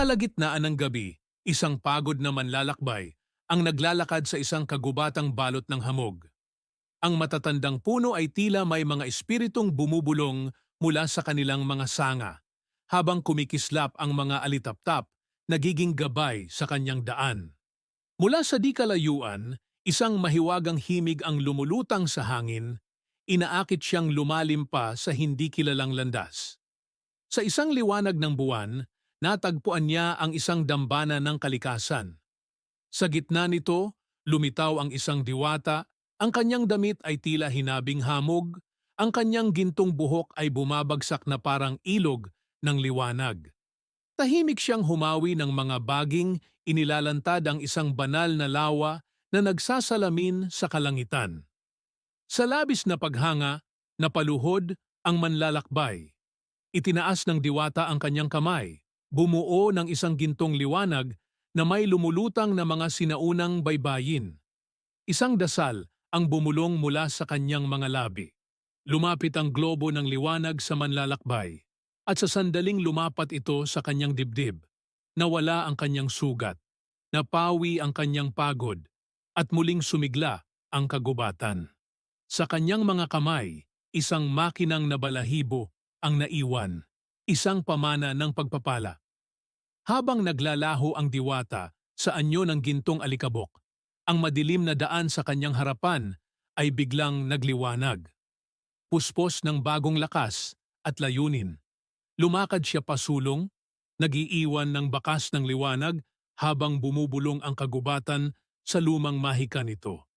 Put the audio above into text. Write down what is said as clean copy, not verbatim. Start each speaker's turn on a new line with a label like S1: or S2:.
S1: kalagitnaan ng gabi, isang pagod na manlalakbay ang naglalakad sa isang kagubatang balot ng hamog. Ang matatandang puno ay tila may mga espiritong bumubulong mula sa kanilang mga sanga, habang kumikislap ang mga alitaptap, nagiging gabay sa kanyang daan. Mula sa di kalayuan, isang mahiwagang himig ang lumulutang sa hangin, inaakit siyang lumalim pa sa hindi kilalang landas. Sa isang liwanag ng buwan, natagpuan niya ang isang dambana ng kalikasan. Sa gitna nito, lumitaw ang isang diwata, ang kanyang damit ay tila hinabing hamog, ang kanyang gintong buhok ay bumabagsak na parang ilog ng liwanag. Tahimik siyang humawi ng mga baging, inilalantad ang isang banal na lawa na nagsasalamin sa kalangitan. Sa labis na paghanga, napaluhod ang manlalakbay. Itinaas ng diwata ang kanyang kamay, bumuo ng isang gintong liwanag na may lumulutang na mga sinaunang baybayin. Isang dasal ang bumulong mula sa kanyang mga labi. Lumapit ang globo ng liwanag sa manlalakbay, at sa sandaling lumapat ito sa kanyang dibdib, nawala ang kanyang sugat, napawi ang kanyang pagod, at muling sumigla ang kagubatan. Sa kanyang mga kamay, isang makinang na balahibo ang naiwan, isang pamana ng pagpapala. Habang naglalaho ang diwata sa anyo ng gintong alikabok, ang madilim na daan sa kanyang harapan ay biglang nagliwanag. Puspos ng bagong lakas at layunin. Lumakad siya pasulong, nag-iiwan ng bakas ng liwanag habang bumubulong ang kagubatan sa lumang mahika nito.